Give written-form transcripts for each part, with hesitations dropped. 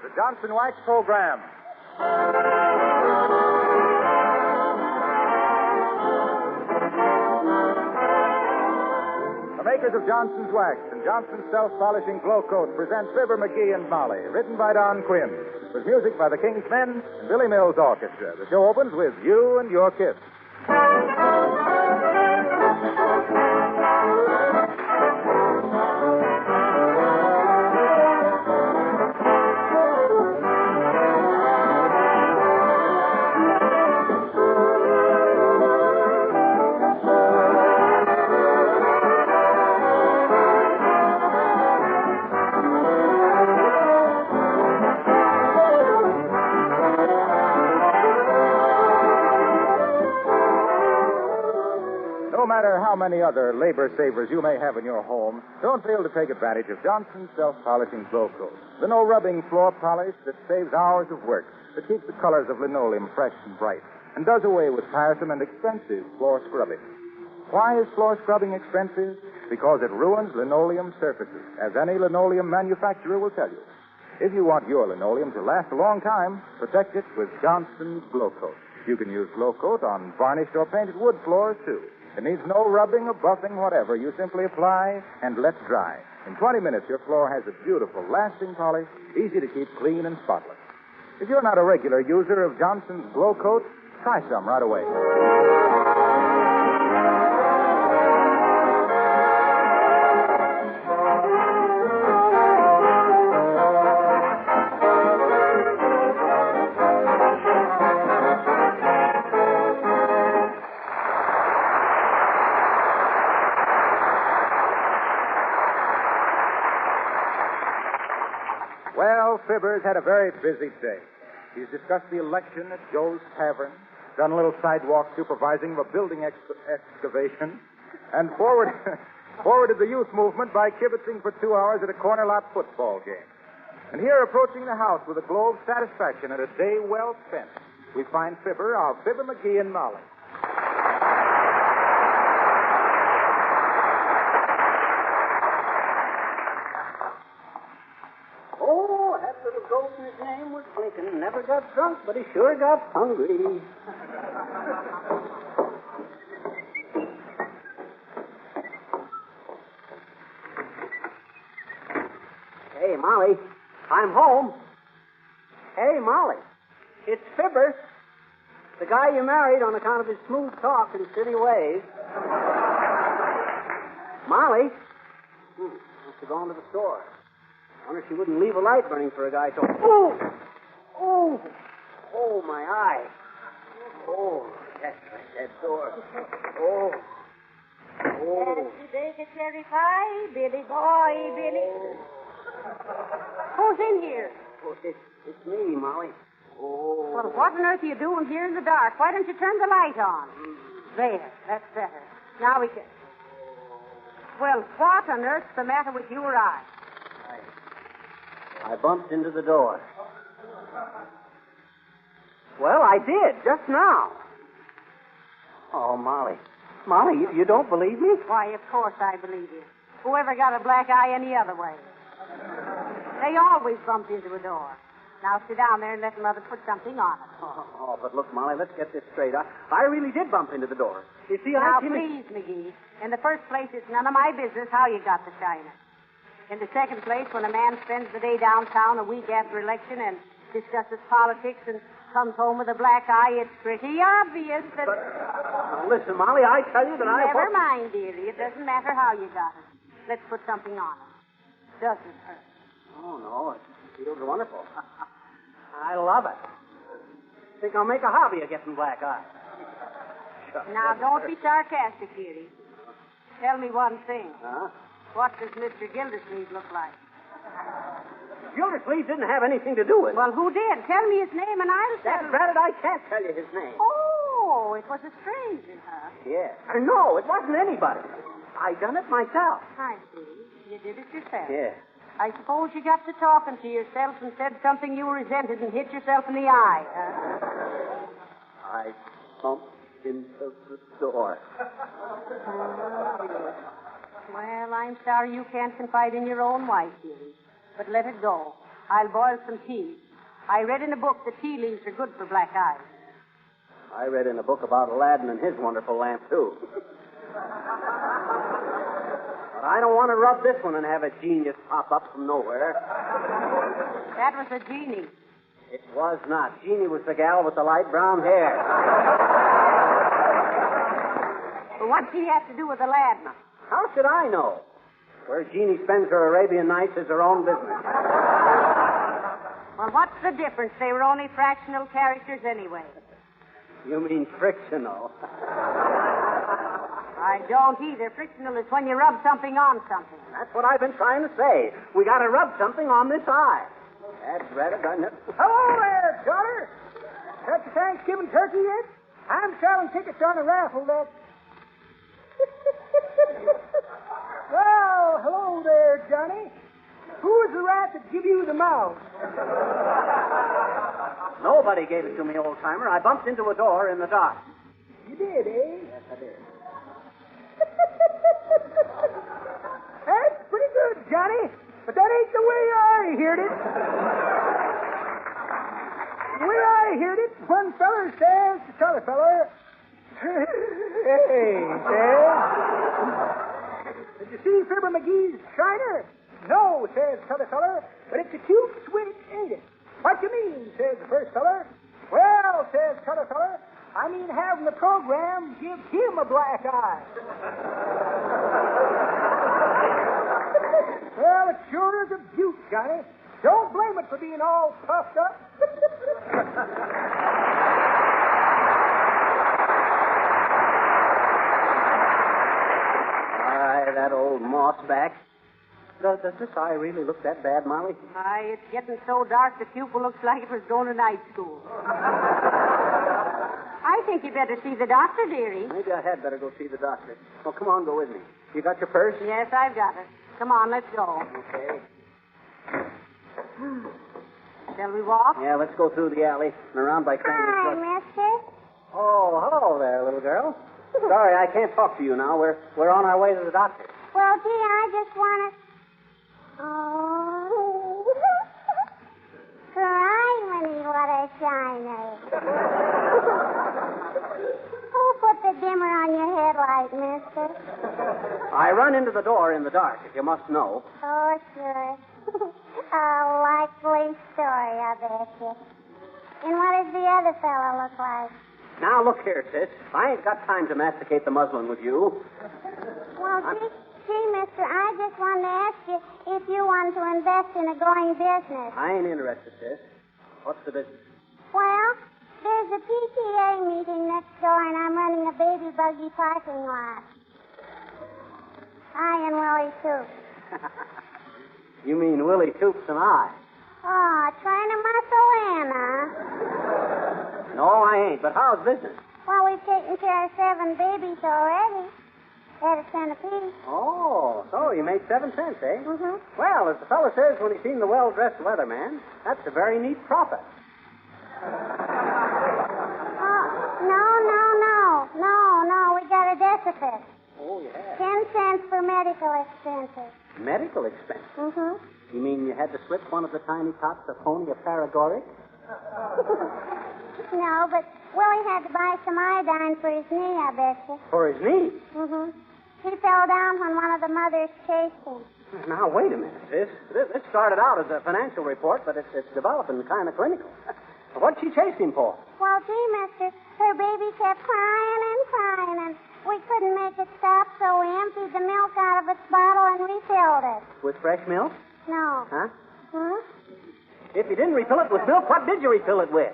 the Johnson Wax Program. The makers of Johnson's Wax and Johnson's Self-Polishing Glow Coat present Fibber, McGee and Molly, written by Don Quinn, with music by the King's Men and Billy Mills Orchestra. The show opens with You and Your Kiss. No matter how many other labor savers you may have in your home, don't fail to take advantage of Johnson's Self-Polishing Glow Coat. The no-rubbing floor polish that saves hours of work, that keeps the colors of linoleum fresh and bright, and does away with tiresome and expensive floor scrubbing. Why is floor scrubbing expensive? Because it ruins linoleum surfaces, as any linoleum manufacturer will tell you. If you want your linoleum to last a long time, protect it with Johnson's Glow Coat. You can use Glow Coat on varnished or painted wood floors, too. It needs no rubbing or buffing, whatever. You simply apply and let dry. In 20 minutes, your floor has a beautiful, lasting polish, easy to keep clean and spotless. If you're not a regular user of Johnson's Glow Coat, try some right away. Well, Fibbers had a very busy day. He's discussed the election at Joe's Tavern, done a little sidewalk supervising of a building excavation, and forwarded the youth movement by kibitzing for 2 hours at a corner lot football game. And here, approaching the house with a glow of satisfaction and a day well spent, we find Fibber, our Fibber, McGee and Molly. His name was Lincoln. Never got drunk, but he sure got hungry. Hey, Molly, I'm home. Hey, Molly, it's Fibber, the guy you married on account of his smooth talk and city ways. Molly, must have gone to the store. I wonder if she wouldn't leave a light burning for a guy to... Oh, my eye. Oh, that's right, that door. Oh. Happy bake a cherry pie, Billy boy, Billy. Who's in here? Oh, it's me, Molly. Oh. Well, what on earth are you doing here in the dark? Why don't you turn the light on? There, that's better. Now we can... Well, what on earth's the matter with you or I? I bumped into the door. Well, I did, just now. Oh, Molly. Molly, you don't believe me? Why, of course I believe you. Whoever got a black eye any other way? They always bumped into a door. Now sit down there and let Mother put something on it. Oh, but look, Molly, let's get this straight. I really did bump into the door. You see, Now, please, McGee. In the first place, it's none of my business how you got the shiner. In the second place, when a man spends the day downtown a week after election and discusses politics and comes home with a black eye, it's pretty obvious that... listen, Molly, I tell you that Never mind, dearie. It doesn't matter how you got it. Let's put something on it. Doesn't hurt. Oh, no, it feels wonderful. I love it. Think I'll make a hobby of getting black eyes. Now, don't be sarcastic, dearie. Tell me one thing. Huh? What does Mr. Gildersleeve look like? Gildersleeve didn't have anything to do with it. Well, who did? Tell me his name and I'll That's settle it. I can't tell you his name. Oh, it was a stranger, huh? Yeah. No, it wasn't anybody. I done it myself. I see. You did it yourself. Yeah. I suppose you got to talking to yourself and said something you resented and hit yourself in the eye, huh? I bumped into the door. Well, I'm sorry you can't confide in your own wife, dearie. But let it go. I'll boil some tea. I read in a book that tea leaves are good for black eyes. I read in a book about Aladdin and his wonderful lamp, too. But I don't want to rub this one and have a genius pop up from nowhere. That was a genie. It was not. Jeannie was the gal with the light brown hair. Well, what's he have to do with Aladdin? How should I know? Where Jeannie spends her Arabian nights is her own business. Well, what's the difference? They were only fractional characters anyway. You mean frictional. I don't either. Frictional is when you rub something on something. That's what I've been trying to say. We got to rub something on this eye. That's right. Hello there, daughter. Got your Thanksgiving turkey yet? I'm selling tickets on a raffle that... Well, hello there, Johnny. Who was the rat that give you the mouse? Nobody gave it to me, old-timer. I bumped into a door in the dark. You did, eh? Yes, I did. That's pretty good, Johnny. But that ain't the way I heard it. The way I heard it, one feller says to t'other feller, hey, says, did you see Fibber McGee's shiner? No, says t'other feller, but it's a cute switch, ain't it? What you mean, says the first feller. Well, says t'other feller, I mean having the program give him a black eye. Well, it sure is a beaut, Johnny. Don't blame it for being all puffed up. Aye, that old mossback. Does this eye really look that bad, Molly? Aye, it's getting so dark the pupil looks like it was going to night school. I think you better see the doctor, dearie. Maybe I had better go see the doctor. Well, come on, go with me. You got your purse? Yes, I've got it. Come on, let's go. Okay. Shall we walk? Yeah, let's go through the alley and around by Cranley's Hi, Brook. mister. Oh, hello there, little girl. Sorry, I can't talk to you now. We're on our way to the doctor. Well, gee, I just want to... Oh. Criminy, what a shiner. Who put the dimmer on your headlight, mister? I run into the door in the dark, if you must know. Oh, sure. A likely story, I bet you. And what does the other fellow look like? Now, look here, sis. I ain't got time to masticate the muslin with you. Well, gee, mister, I just wanted to ask you if you wanted to invest in a going business. I ain't interested, sis. What's the business? Well, there's a PTA meeting next door, and I'm running a baby buggy parking lot. I and Willie Toops. You mean Willie Toops and I? Oh, trying to muscle in, huh? No, I ain't. But how's business? Well, we've taken care of 7 babies already. At a cent apiece. Oh, so you made 7 cents, eh? Mm-hmm. Well, as the fellow says when he seen the well-dressed weatherman, that's a very neat profit. No, we got a deficit. Oh, yeah. 10 cents for medical expenses. Medical expense? Mm-hmm. You mean you had to slip one of the tiny tots a phony paregoric? No, but Willie had to buy some iodine for his knee, I bet you. For his knee? Mm-hmm. He fell down when one of the mothers chased him. Now, wait a minute, sis. This started out as a financial report, but it's developing kind of clinical. What'd she chase him for? Well, gee, mister, her baby kept crying and crying, and we couldn't make it stop, so we emptied the milk out of its bottle and refilled it. With fresh milk? No. Huh? Hmm? If you didn't refill it with milk, what did you refill it with?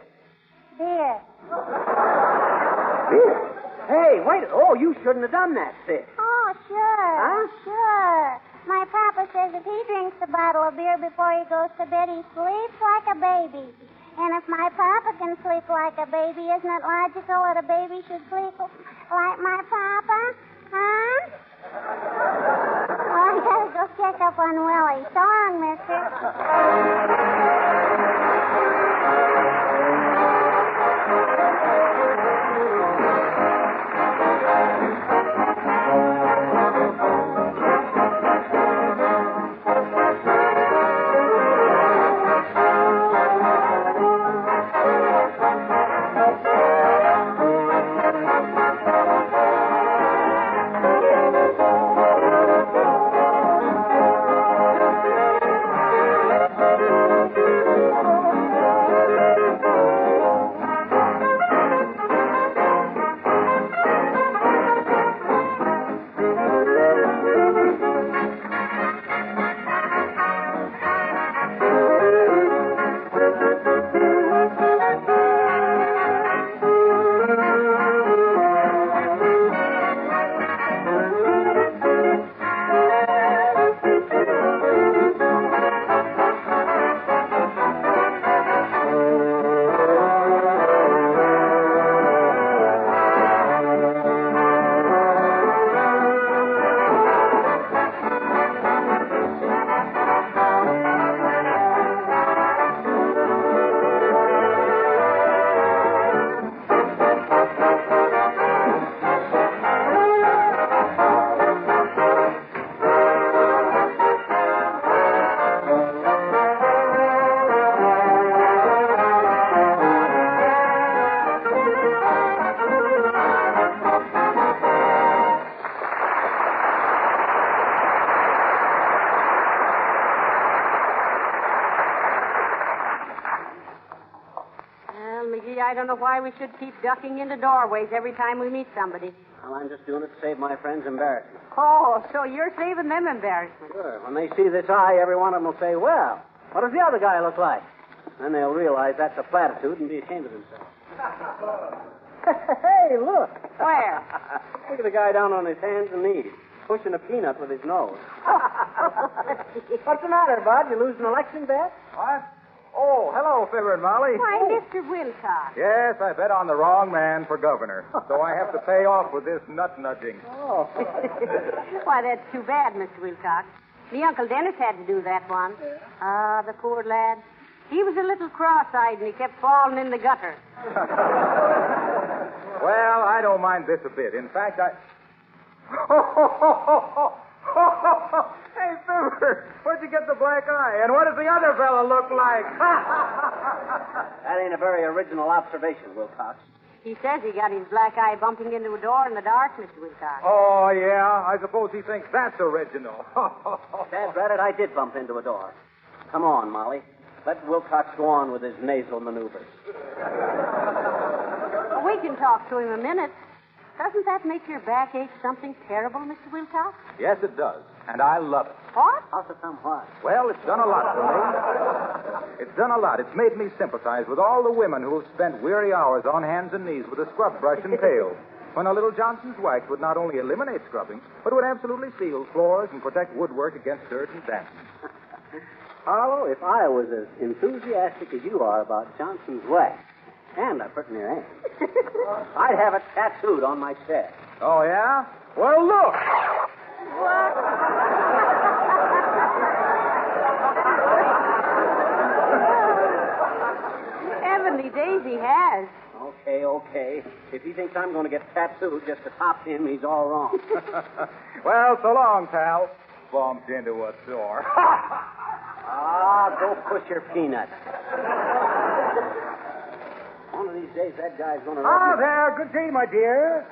Beer. Beer? Hey, wait. Oh, you shouldn't have done that, sis. Oh, sure. Huh? Sure. My papa says if he drinks a bottle of beer before he goes to bed, he sleeps like a baby. And if my papa can sleep like a baby, isn't it logical that a baby should sleep like my papa? Huh? Well, I gotta go check up on Willie. So long, mister. Gee, I don't know why we should keep ducking into doorways every time we meet somebody. Well, I'm just doing it to save my friends embarrassment. Oh, so you're saving them embarrassment. Sure. When they see this eye, every one of them will say, well, what does the other guy look like? Then they'll realize that's a platitude and be ashamed of themselves. Hey, look. Where? Look at the guy down on his hands and knees, pushing a peanut with his nose. What's the matter, Bud? You lose an election bet? What? Oh, hello, Fibber and Molly. Why, Mr. Wilcox. Yes, I bet on the wrong man for governor. So I have to pay off with this nut nudging. Oh. Why, that's too bad, Mr. Wilcox. Me Uncle Dennis had to do that one. Ah, the poor lad. He was a little cross-eyed and he kept falling in the gutter. Well, I don't mind this a bit. In fact, Hey, Fibber, where'd you get the black eye? And what does the other fellow look like? That ain't a very original observation, Wilcox. He says he got his black eye bumping into a door in the dark, Mr. Wilcox. Oh, yeah? I suppose he thinks that's original. Dad it, I did bump into a door. Come on, Molly. Let Wilcox go on with his nasal maneuvers. We can talk to him a minute. Doesn't that make your back ache something terrible, Mr. Wilcox? Yes, it does. And I love it. What? How's it come what? Well, it's done a lot for me. It's done a lot. It's made me sympathize with all the women who have spent weary hours on hands and knees with a scrub brush and pail, when a little Johnson's wax would not only eliminate scrubbing, but would absolutely seal floors and protect woodwork against dirt and damp. Harlow, if I was as enthusiastic as you are about Johnson's wax, and I put in your hand, I'd have it tattooed on my chest. Oh, yeah? Well, look. What? Heavenly days, he has. Okay. If he thinks I'm going to get tattooed just to top him, he's all wrong. Well, so long, pal. Bumped into a door. Go push your peanut. One of these days, that guy's going to... Ah, there. Good day, my dear.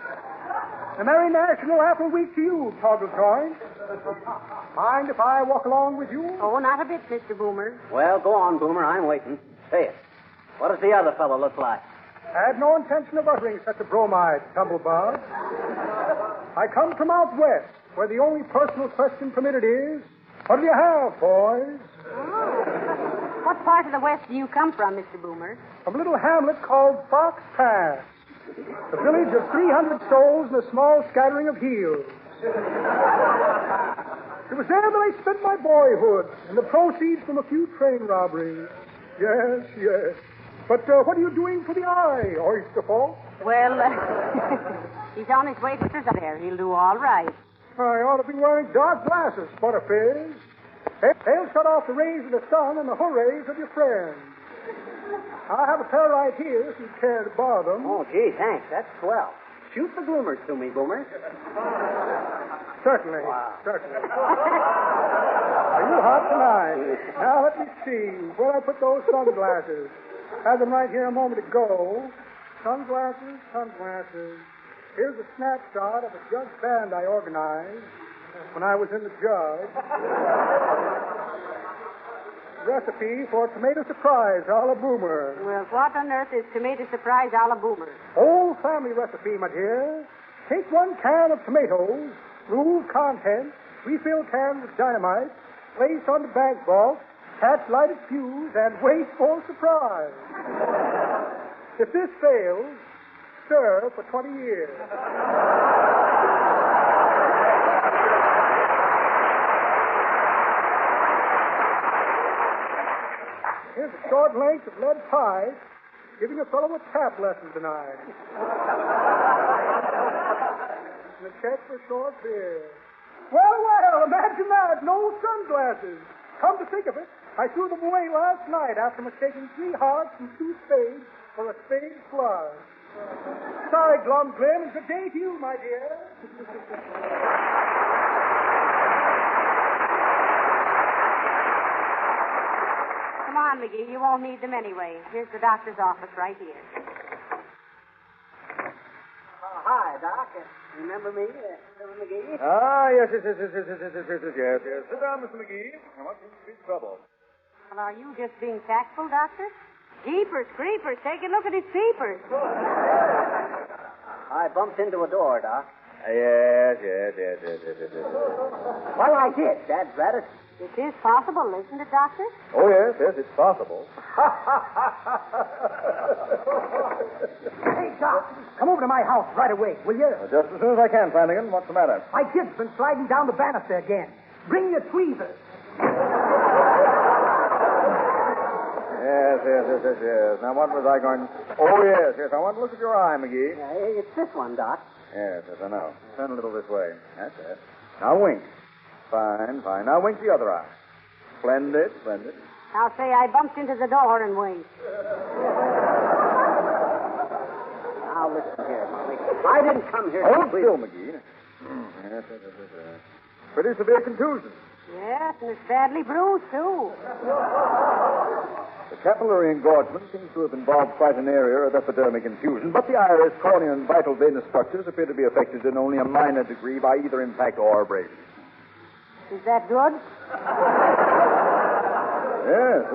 A Merry National Apple Week to you, Toggle Joint. Mind if I walk along with you? Oh, not a bit, Mr. Boomer. Well, go on, Boomer. I'm waiting. Say it. What does the other fellow look like? I had no intention of uttering such a bromide, Tumblebug. I come from out west, where the only personal question permitted is, what do you have, boys? What part of the West do you come from, Mr. Boomer? From a little hamlet called Fox Pass. A village of 300 souls and a small scattering of heels. It was there that I spent my boyhood and the proceeds from a few train robberies. Yes. But what are you doing for the eye, Oyster Folk? Well, he's on his way to there. He'll do all right. I ought to be wearing dark glasses, Butterfizz. They'll shut off the rays of the sun and the hoorays of your friends. I have a pair right here if you care to borrow them. Oh, gee, thanks. That's swell. Shoot the bloomers to me, Boomer. Certainly. Are you hot tonight? Now, let me see. Where I put those sunglasses? Had them right here a moment ago. Sunglasses. Here's a snapshot of a jug band I organized when I was in the jug. Recipe for tomato surprise a la Boomer. Well, what on earth is tomato surprise a la Boomer? Whole family recipe, my dear. Take 1 can of tomatoes, remove contents, refill cans with dynamite, place on the bank vault, catch lighted fuse, and wait for surprise. If this fails, stir for 20 years. Here's a short length of lead pipe, giving a fellow a tap lesson tonight. And a check for short beer. Well, imagine that. No sunglasses. Come to think of it, I threw them away last night after mistaking 3 hearts and 2 spades for a spade flush. Sorry, Glum Glim, and good day to you, my dear. Come on, McGee. You won't need them anyway. Here's the doctor's office right here. Hi, Doc. Remember me, Mr. McGee? Ah, yes. Sit down, Mr. McGee. I want you to trouble. Well, are you just being tactful, Doctor? Jeepers, creepers, take a look at his peepers. I bumped into a door, Doc. Yes. Well, I did, Dad Gladys. It is possible, isn't it, Doctor? Oh, yes, it's possible. Hey, Doc, come over to my house right away, will you? Just as soon as I can, Flanagan. What's the matter? My kid's been sliding down the banister again. Bring your tweezers. Yes. Now, what was I going... Oh, yes. I want to look at your eye, McGee. It's this one, Doc. Yes, I know. Turn a little this way. That's it. Now wink. Fine. Now wink the other eye. Splendid. I'll say I bumped into the door and winked. Now, listen here, Molly. I didn't come here Hold still, McGee. Yes. Pretty severe contusion. Yes, and it's badly bruised, too. The capillary engorgement seems to have involved quite an area of epidermic infusion, but the iris, cornea, and vital venous structures appear to be affected in only a minor degree by either impact or abrasion. Is that good? Yes.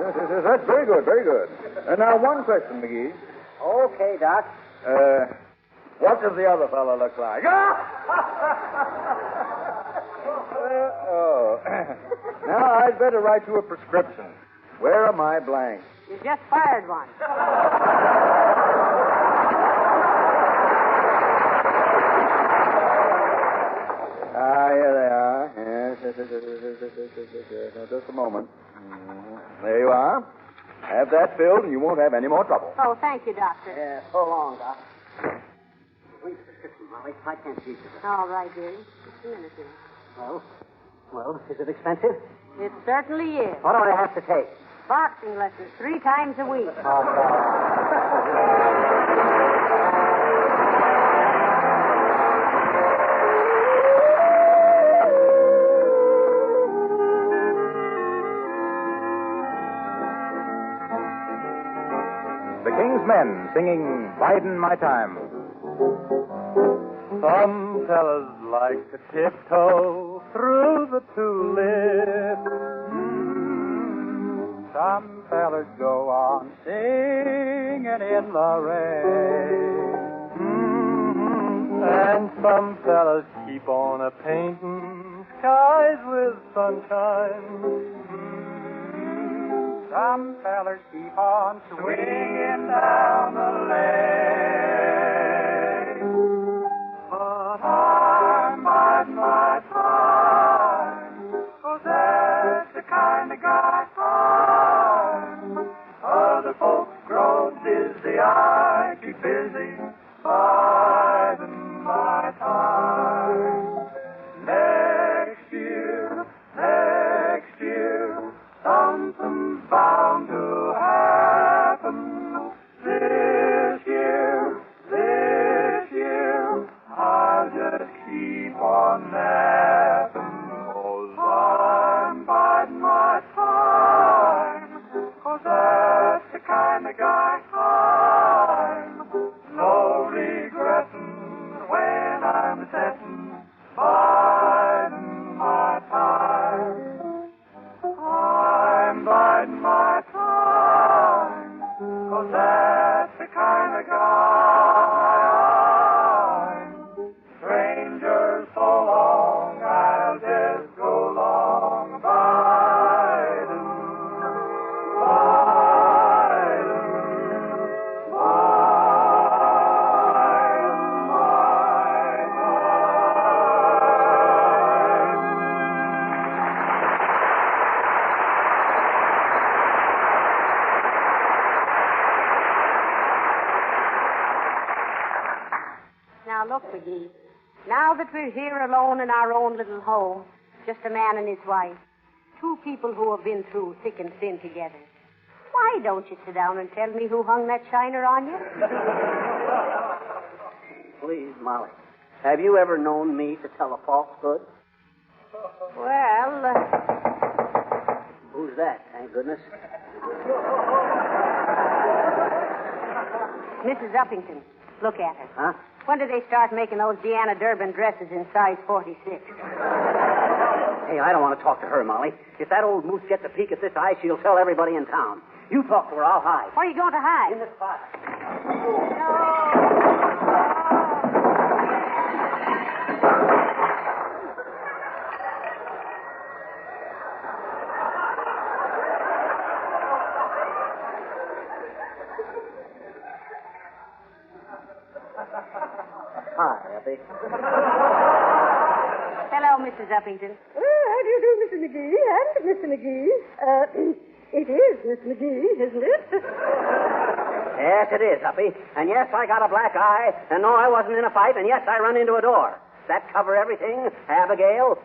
That's very good. And now, one question, McGee. Okay, Doc. What does the other fellow look like? Now, I'd better write you a prescription. Where are my blanks? You just fired one. Here they are. Yes. Now, just a moment. There you are. Have that filled, and you won't have any more trouble. Oh, thank you, Doctor. Yeah, so long, Doc. Wait a prescription, Molly. I can't read it. All right, dearie. Just a minute, dearie. Well, is it expensive? It certainly is. What do I have to take? Boxing lessons 3 times a week. The King's Men singing Bidin' My Time. Some fellas like to tiptoe through the tulips. Some fellas go on singing in the rain. And some fellas keep on a-painting skies with sunshine. Some fellas keep on swinging down the lane. But I'm biding my time, 'cause that's the kind of guy I'm. Other folks grow busy, I keep busy, biding my time. Next year, something's bound to happen. This year, I'll just keep on napping. 'Cause I'm biding my time. 'Cause that's the kind of guy I'm. No regretting when I'm setting, biding my time. I'm biding my time, 'cause that's the kind of guy I'm. Strangers so long, I'll just go long biding, Now, look, McGee. Now that we're here alone in our own little home, just a man and his wife, 2 people who have been through thick and thin together, why don't you sit down and tell me who hung that shiner on you? Please, Molly. Have you ever known me to tell a falsehood? Well, Who's that, thank goodness? Mrs. Uppington. Look at her. Huh? When did they start making those Deanna Durbin dresses in size 46? Hey, I don't want to talk to her, Molly. If that old moose gets a peek at this eye, she'll tell everybody in town. You talk to her. I'll hide. Where are you going to hide? In this closet. Hi, Uppy. Hello, Mrs. Uppington. How do you do, Mr. McGee and Mr. McGee? It is Miss McGee, isn't it? Yes, it is, Uppy. And yes, I got a black eye. And no, I wasn't in a fight. And yes, I run into a door. That cover everything, Abigail?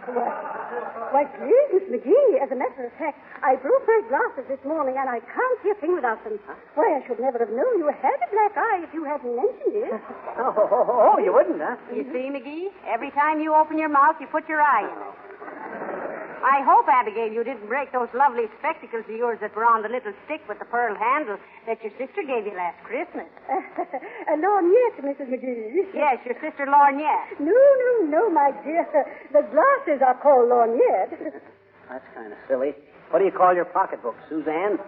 Why, please, Miss McGee, as a matter of fact, I broke my glasses this morning, and I can't see a thing without them. Why, I should never have known you had a black eye if you hadn't mentioned it. Oh, you wouldn't, huh? You see, McGee? Every time you open your mouth, you put your eye in it. I hope, Abigail, you didn't break those lovely spectacles of yours that were on the little stick with the pearl handle that your sister gave you last Christmas. Lorgnette, Mrs. McGee. Yes, your sister Lorgnette. No, my dear. The glasses are called lorgnette. That's kind of silly. What do you call your pocketbook, Suzanne?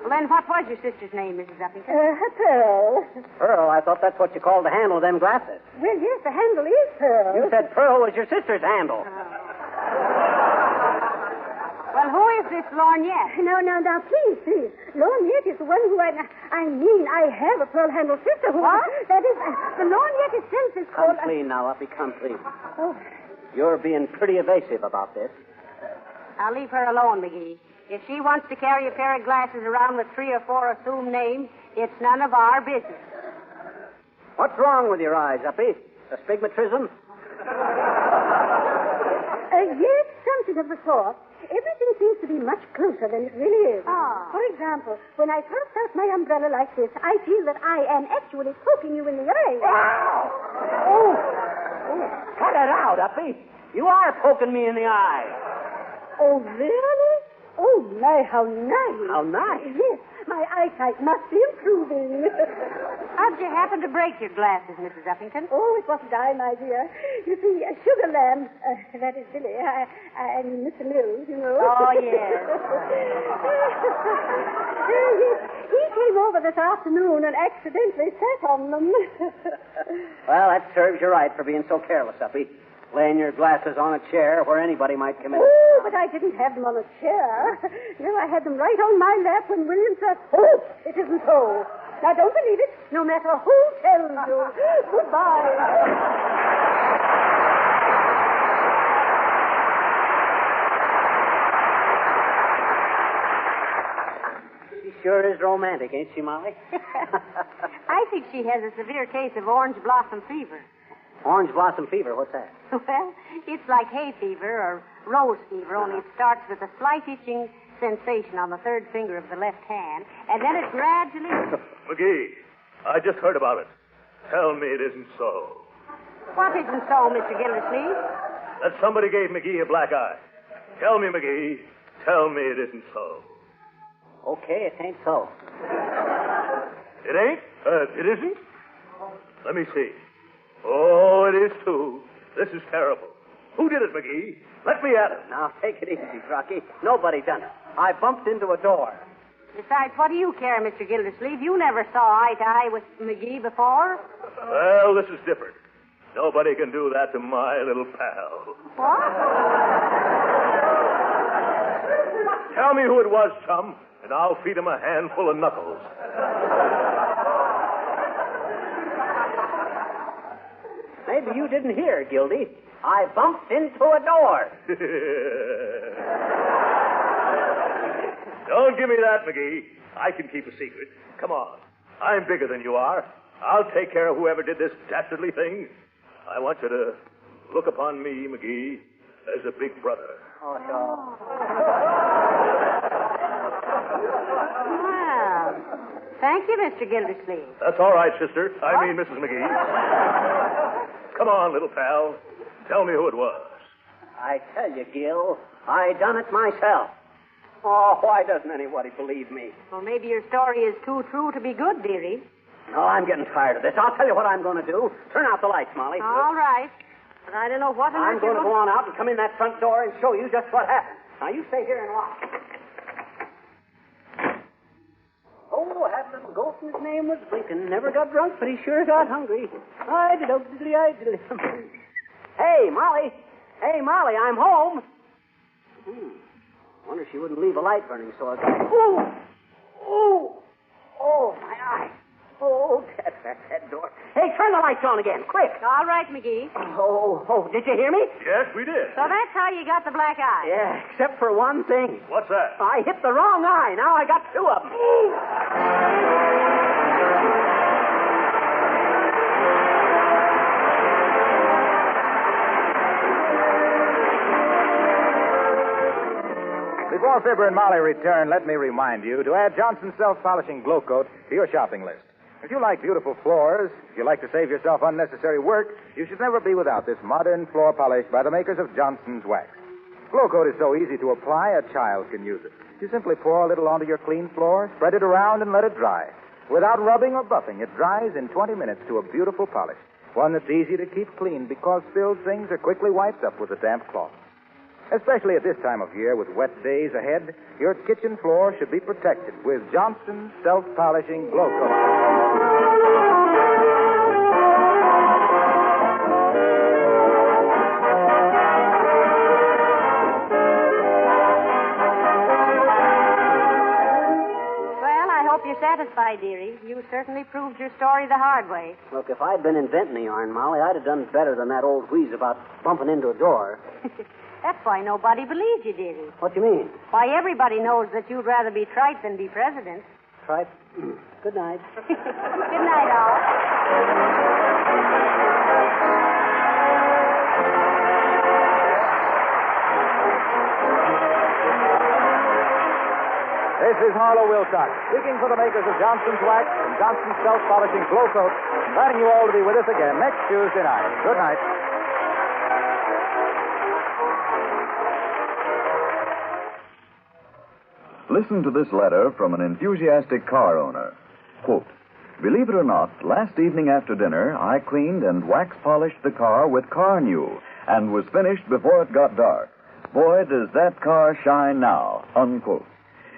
Well, then what was your sister's name, Mrs. Uppington? Pearl. Pearl? I thought that's what you called the handle of them glasses. Well, yes, the handle is Pearl. You said Pearl was your sister's handle. Well, who is this Lorgnette? No, please. Lorgnette is the one who I have a pearl handle sister who... What? That is, the Lorgnette itself is Come called... clean now, Uppy, come clean. Oh. You're being pretty evasive about this. I'll leave her alone, McGee. If she wants to carry a pair of glasses around with 3 or 4 assumed names, it's none of our business. What's wrong with your eyes, Uppy? Astigmatism? Yes, something of the sort. Everything seems to be much closer than it really is. Ah. For example, when I thrust out my umbrella like this, I feel that I am actually poking you in the eye. Oh, cut it out, Uppy. You are poking me in the eye. Oh, really? Oh, my, how nice. How nice? Yes, my eyesight must be improving. How'd you happen to break your glasses, Mrs. Uppington? Oh, it wasn't I, my dear. You see, Sugar Lamb, that is Billy, I mean Mr. Mills, you know. Oh, yes. He came over this afternoon and accidentally sat on them. Well, that serves you right for being so careless, Uppy. Laying your glasses on a chair where anybody might come in. Oh, but I didn't have them on a chair. No, I had them right on my lap when William said, "Oh, it isn't so." Now, don't believe it, no matter who tells you. Goodbye. She sure is romantic, ain't she, Molly? I think she has a severe case of orange blossom fever. Orange blossom fever, what's that? Well, it's like hay fever or rose fever, only it starts with a slight itching sensation on the third finger of the left hand, and then it gradually... McGee, I just heard about it. Tell me it isn't so. What isn't so, Mr. Gildersleeve? That somebody gave McGee a black eye. Tell me, McGee. Tell me it isn't so. Okay, it ain't so. It ain't? It isn't? Let me see. Oh, it is, too. This is terrible. Who did it, McGee? Let me at it. Now, take it easy, Rocky. Nobody done it. I bumped into a door. Besides, what do you care, Mr. Gildersleeve? You never saw eye to eye with McGee before. Well, this is different. Nobody can do that to my little pal. What? Tell me who it was, chum, and I'll feed him a handful of knuckles. Maybe you didn't hear, Gildy. I bumped into a door. Don't give me that, McGee. I can keep a secret. Come on. I'm bigger than you are. I'll take care of whoever did this dastardly thing. I want you to look upon me, McGee, as a big brother. Oh, no. Well, thank you, Mr. Gildersleeve. That's all right, sister. I mean, Mrs. McGee. Come on, little pal. Tell me who it was. I tell you, Gil, I done it myself. Oh, why doesn't anybody believe me? Well, maybe your story is too true to be good, dearie. No, I'm getting tired of this. I'll tell you what I'm going to do. Turn out the lights, Molly. All right. But I don't know what on I'm earth going to go on out and come in that front door and show you just what happened. Now, you stay here and watch. Little goat and his name was Blinkin'. Never got drunk, but he sure got hungry. Hey, Molly. Hey, Molly, I'm home. Wonder if she wouldn't leave a light burning, so I got... Oh, my eye. Oh, that door. Hey, turn the lights on again, quick. All right, McGee. Oh, did you hear me? Yes, we did. So that's how you got the black eye. Yeah, except for one thing. What's that? I hit the wrong eye. Now I got two of them. Before Fibber and Molly return, let me remind you to add Johnson's self-polishing glow coat to your shopping list. If you like beautiful floors, if you like to save yourself unnecessary work, you should never be without this modern floor polish by the makers of Johnson's Wax. Glow coat is so easy to apply, a child can use it. You simply pour a little onto your clean floor, spread it around, and let it dry. Without rubbing or buffing, it dries in 20 minutes to a beautiful polish, one that's easy to keep clean because spilled things are quickly wiped up with a damp cloth. Especially at this time of year with wet days ahead, your kitchen floor should be protected with Johnson's self-polishing glow coat. Well, I hope you're satisfied, dearie. You certainly proved your story the hard way. Look, if I'd been inventing the yarn, Molly, I'd have done better than that old wheeze about bumping into a door. That's why nobody believed you, dearie. What do you mean? Why, everybody knows that you'd rather be trite than be president. Tripe? Good night. Good night, all. This is Harlow Wilcox, speaking for the makers of Johnson's Wax and Johnson's self-polishing glow coat, inviting you all to be with us again next Tuesday night. Good night. Listen to this letter from an enthusiastic car owner. Quote, believe it or not, last evening after dinner, I cleaned and wax-polished the car with Car New and was finished before it got dark. Boy, does that car shine now, unquote.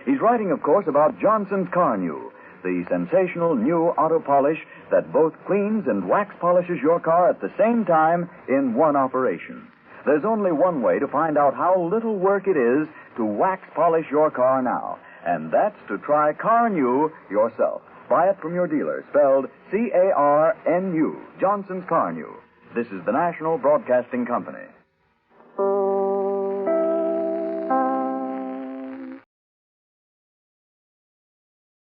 He's writing, of course, about Johnson's Car New, the sensational new auto polish that both cleans and wax-polishes your car at the same time in one operation. There's only one way to find out how little work it is to wax-polish your car now, and that's to try Car New yourself. Buy it from your dealer, spelled C-A-R-N-U, Johnson's Car New. This is the National Broadcasting Company.